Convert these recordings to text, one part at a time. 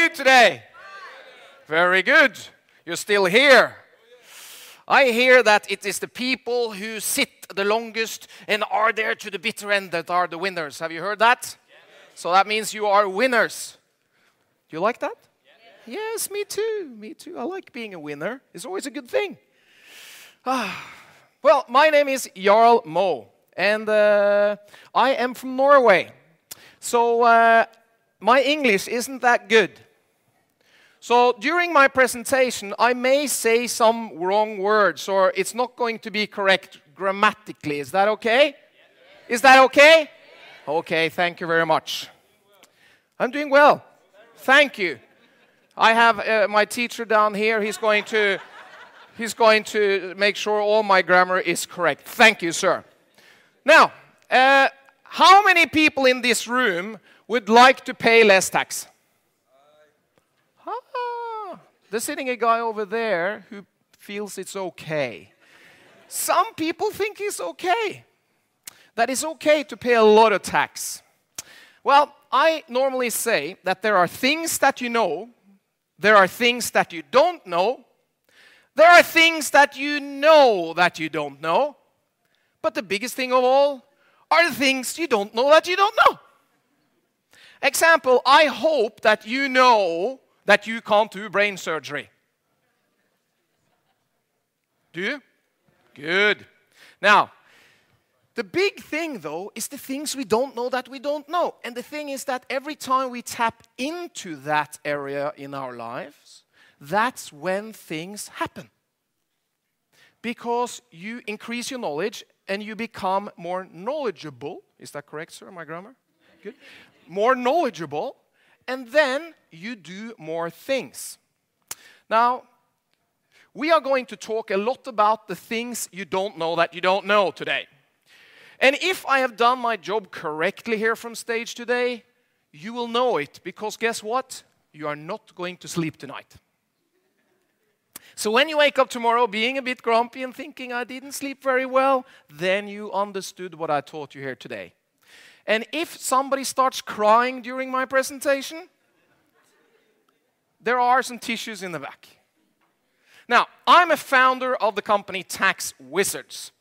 you today? Very good. You're still here. I hear that it is the people who sit the longest and are there to the bitter end that are the winners. Have you heard that? So that means you are winners. Do you like that? Yes, me too. Me too. I like being a winner. It's always a good thing. Well, my name is Jarl Mo, and I am from Norway. So my English isn't that good. So during my presentation, I may say some wrong words, or it's not going to be correct grammatically. Is that okay? Is that okay? Okay, thank you very much. I'm doing well. Thank you. I have my teacher down here. He's going to make sure all my grammar is correct. Thank you, sir. Now, how many people in this room would like to pay less tax? There's sitting a guy over there who feels it's okay. Some people think it's okay. That it's okay to pay a lot of tax. Well, I normally say that there are things that you know, there are things that you don't know, there are things that you know that you don't know, but the biggest thing of all are the things you don't know that you don't know. Example, I hope that you know that you can't do brain surgery. Do you? Good. Now, the big thing, though, is the things we don't know that we don't know. And the thing is that every time we tap into that area in our lives, that's when things happen. Because you increase your knowledge and you become more knowledgeable. Is that correct, sir, my grammar? Good. More knowledgeable. And then you do more things. Now, we are going to talk a lot about the things you don't know that you don't know today. And if I have done my job correctly here from stage today, you will know it. Because guess what? You are not going to sleep tonight. So when you wake up tomorrow being a bit grumpy and thinking, I didn't sleep very well, then you understood what I taught you here today. And if somebody starts crying during my presentation, there are some tissues in the back. Now, I'm a founder of the company Tax Wizards.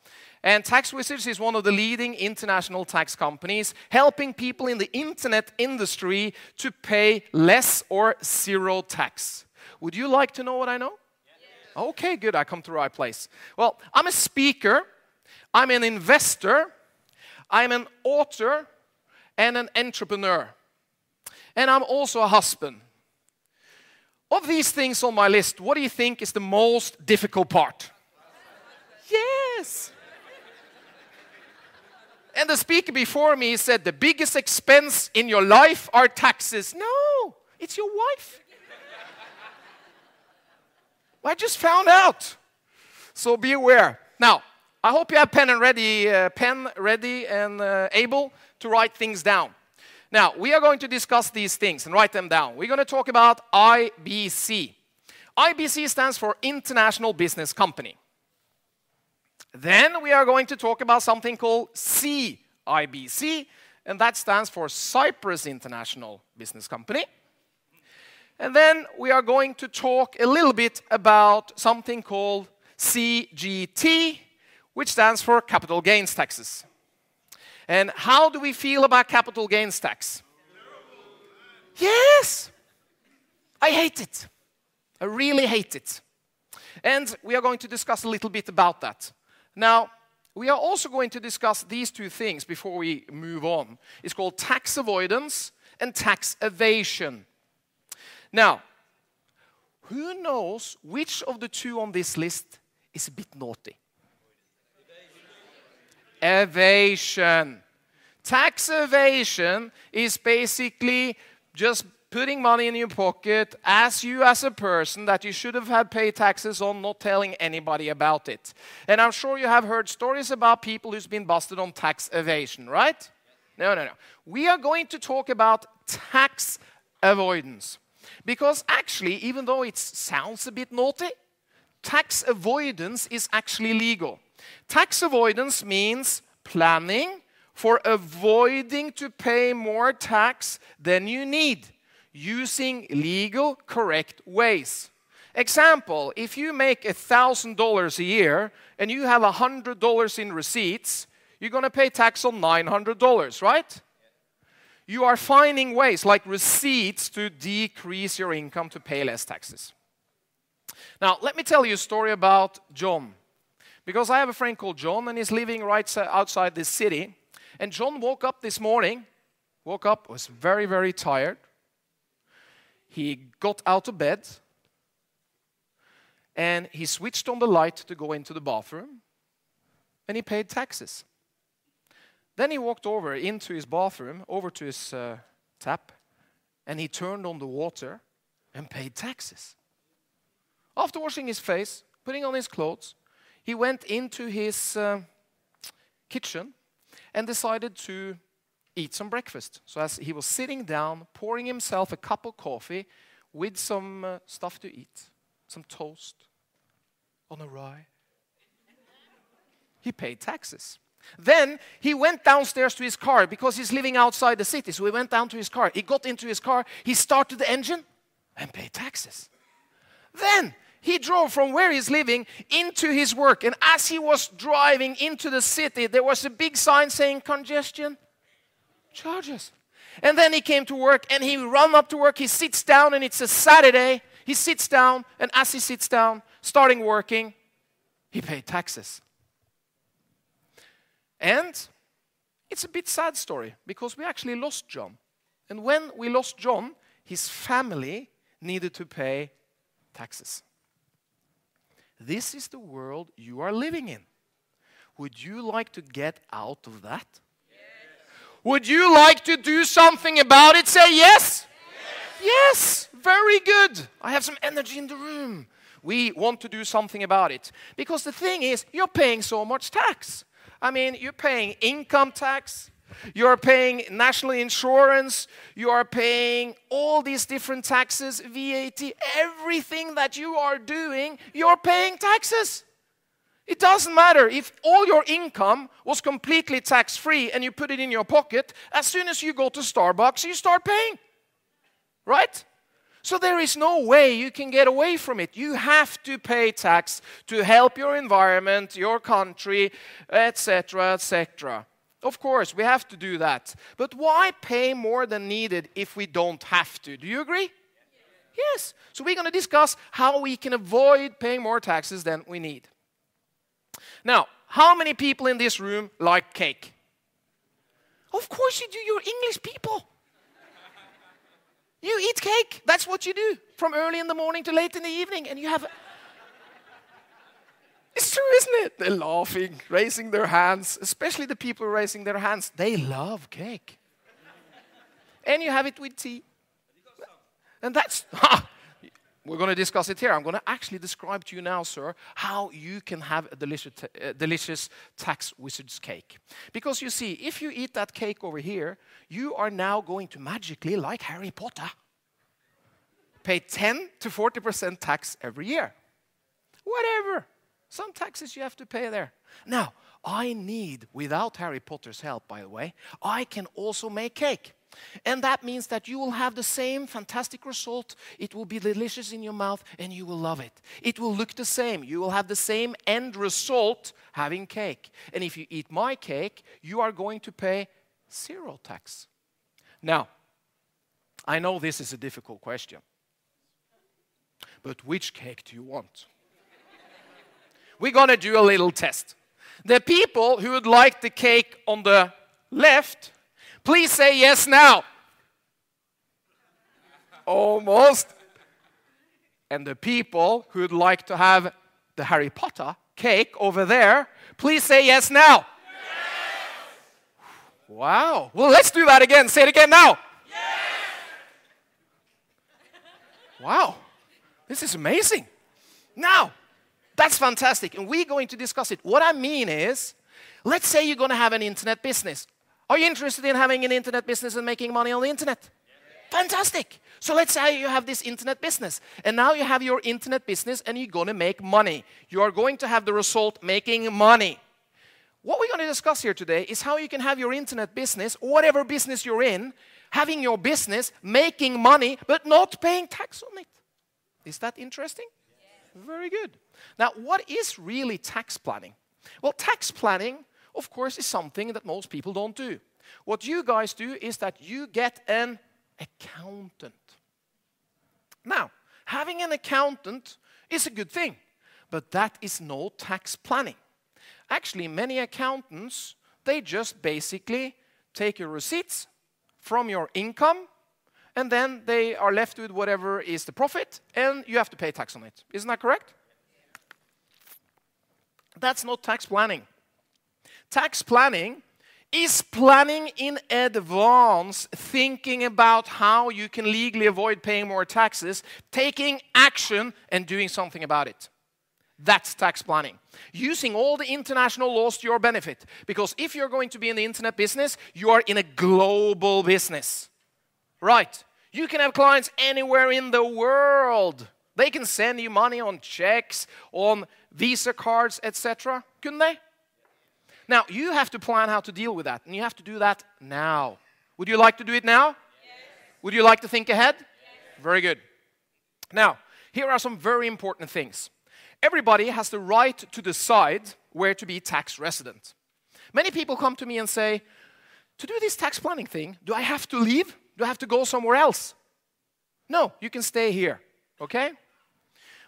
And Tax Wizards is one of the leading international tax companies, helping people in the internet industry to pay less or zero tax. Would you like to know what I know? Yes. Okay, good. I come to the right place. Well, I'm a speaker. I'm an investor. I'm an author. And an entrepreneur. And I'm also a husband. Of these things on my list, what do you think is the most difficult part? Yes! And the speaker before me said, the biggest expense in your life are taxes. No, it's your wife. I just found out. So be aware. Now, I hope you have pen ready and able to write things down. Now, we are going to discuss these things and write them down. We're going to talk about IBC. IBC stands for International Business Company. Then we are going to talk about something called CIBC, and that stands for Cyprus International Business Company. And then we are going to talk a little bit about something called CGT, which stands for Capital Gains Taxes. And how do we feel about capital gains tax? Yes! I hate it. I really hate it. And we are going to discuss a little bit about that. Now, we are also going to discuss these two things before we move on. It's called tax avoidance and tax evasion. Now, who knows which of the two on this list is a bit naughty? Evasion. Tax evasion is basically just putting money in your pocket as a person that you should have had paid taxes on, not telling anybody about it. And I'm sure you have heard stories about people who's been busted on tax evasion, right? No. We are going to talk about tax avoidance. Because actually, even though it sounds a bit naughty, tax avoidance is actually legal. Tax avoidance means planning for avoiding to pay more tax than you need. using legal, correct ways. Example, if you make $1,000 a year and you have $100 in receipts, you're going to pay tax on $900, right? You are finding ways like receipts to decrease your income to pay less taxes. Now, let me tell you a story about John. Because I have a friend called John and he's living right outside this city. And John woke up this morning, was very, very tired. He got out of bed and he switched on the light to go into the bathroom and he paid taxes. Then he walked over into his bathroom, over to his tap, and he turned on the water and paid taxes. After washing his face, putting on his clothes, he went into his kitchen and decided to eat some breakfast. So as he was sitting down, pouring himself a cup of coffee with some stuff to eat, some toast on a rye, he paid taxes. Then he went downstairs to his car because he's living outside the city. So he went down to his car. He got into his car. He started the engine and paid taxes. Then he drove from where he's living into his work. And as he was driving into the city, there was a big sign saying congestion charges. And then he came to work and he ran up to work. He sits down and it's a Saturday. He sits down and as he sits down, starting working, he paid taxes. And it's a bit sad story because we actually lost John. And when we lost John, his family needed to pay taxes. This is the world you are living in. Would you like to get out of that? Yes. Would you like to do something about it? Say yes. Yes. Yes. Very good. I have some energy in the room. We want to do something about it. Because the thing is, you're paying so much tax. I mean, you're paying income tax, you're paying national insurance, you are paying all these different taxes, VAT, everything that you are doing, you're paying taxes. It doesn't matter if all your income was completely tax-free and you put it in your pocket, as soon as you go to Starbucks, you start paying. Right? So there is no way you can get away from it. You have to pay tax to help your environment, your country, etc., etc. Of course, we have to do that. But why pay more than needed if we don't have to? Do you agree? Yes. So we're going to discuss how we can avoid paying more taxes than we need. Now, how many people in this room like cake? Of course you do. You're English people. You eat cake. That's what you do. From early in the morning to late in the evening. And you have... It's true, isn't it? They're laughing, raising their hands. Especially the people raising their hands. They love cake. And you have it with tea. And that's... We're going to discuss it here. I'm going to actually describe to you now, sir, how you can have a delicious tax wizard's cake. Because you see, if you eat that cake over here, you are now going to magically, like Harry Potter, pay 10 to 40% tax every year. Whatever. Some taxes you have to pay there. Now, I need, without Harry Potter's help, by the way, I can also make cake. And that means that you will have the same fantastic result. It will be delicious in your mouth and you will love it. It will look the same. You will have the same end result having cake. And if you eat my cake, you are going to pay 0 tax. Now, I know this is a difficult question. But which cake do you want? We're going to do a little test. The people who would like the cake on the left, please say yes now. Almost. And the people who would like to have the Harry Potter cake over there, please say yes now. Yes. Wow. Well, let's do that again. Say it again now. Yes. Wow. This is amazing. Now, that's fantastic. And we're going to discuss it. What I mean is, let's say you're going to have an internet business. Are you interested in having an internet business and making money on the internet? Yeah. Fantastic. So let's say you have this internet business. And now you have your internet business and you're going to make money. You are going to have the result making money. What we're going to discuss here today is how you can have your internet business, or whatever business you're in, having your business, making money, but not paying tax on it. Is that interesting? Yes. Very good. Now, what is really tax planning? Well, tax planning, of course, is something that most people don't do. What you guys do is that you get an accountant. Now, having an accountant is a good thing, but that is no tax planning. Actually, many accountants, they just basically take your receipts from your income, and then they are left with whatever is the profit, and you have to pay tax on it. Isn't that correct? That's not tax planning. Tax planning is planning in advance, thinking about how you can legally avoid paying more taxes, taking action and doing something about it. That's tax planning. Using all the international laws to your benefit. Because if you're going to be in the internet business, you are in a global business. Right. You can have clients anywhere in the world. They can send you money on checks, on Visa cards, etc. Couldn't they? Now, you have to plan how to deal with that, and you have to do that now. Would you like to do it now? Yes. Would you like to think ahead? Yes. Very good. Now, here are some very important things. Everybody has the right to decide where to be tax resident. Many people come to me and say, to do this tax planning thing, do I have to leave? Do I have to go somewhere else? No, you can stay here, okay?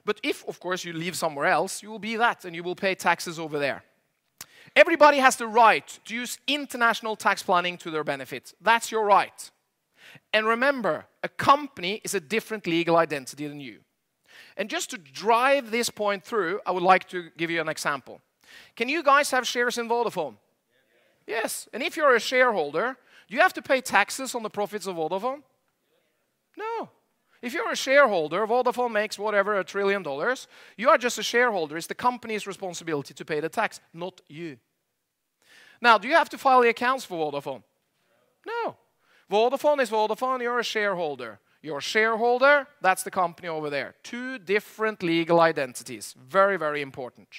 But if, of course, you leave somewhere else, you will be that, and you will pay taxes over there. Everybody has the right to use international tax planning to their benefit. That's your right. And remember, a company is a different legal identity than you. And just to drive this point through, I would like to give you an example. Can you guys have shares in Vodafone? Yes. And if you're a shareholder, do you have to pay taxes on the profits of Vodafone? No. If you're a shareholder, Vodafone makes whatever, $1 trillion. You are just a shareholder. It's the company's responsibility to pay the tax, not you. Now, do you have to file the accounts for Vodafone? No. Vodafone is Vodafone. You're a shareholder. You're a shareholder. That's the company over there. Two different legal identities. Very, very important.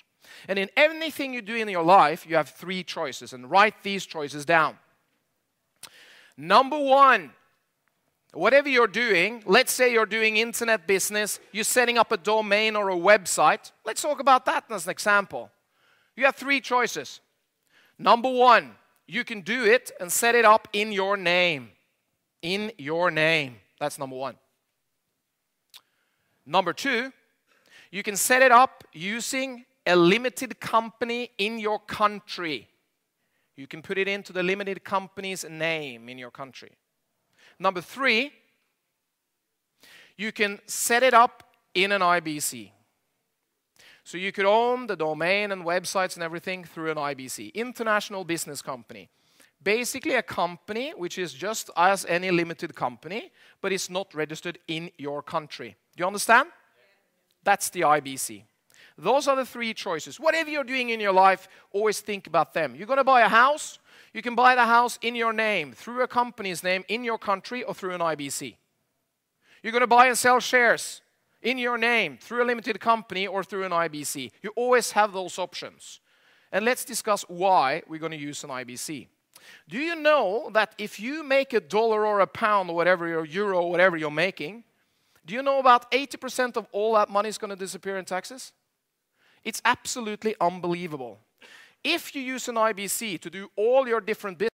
And in anything you do in your life, you have 3 choices. And write these choices down. Number 1. Whatever you're doing, let's say you're doing internet business, you're setting up a domain or a website. Let's talk about that as an example. You have 3 choices. Number 1, you can do it and set it up in your name. In your name. That's number 1. Number 2, you can set it up using a limited company in your country. You can put it into the limited company's name in your country. Number 3, you can set it up in an IBC. So you could own the domain and websites and everything through an IBC, International Business Company. Basically a company which is just as any limited company, but it's not registered in your country. Do you understand? That's the IBC. Those are the 3 choices. Whatever you're doing in your life, always think about them. You're going to buy a house. You can buy the house in your name, through a company's name, in your country, or through an IBC. You're going to buy and sell shares in your name, through a limited company, or through an IBC. You always have those options. And let's discuss why we're going to use an IBC. Do you know that if you make $1 or £1 or whatever, or euro, whatever you're making, do you know about 80% of all that money is going to disappear in taxes? It's absolutely unbelievable. If you use an IBC to do all your different business,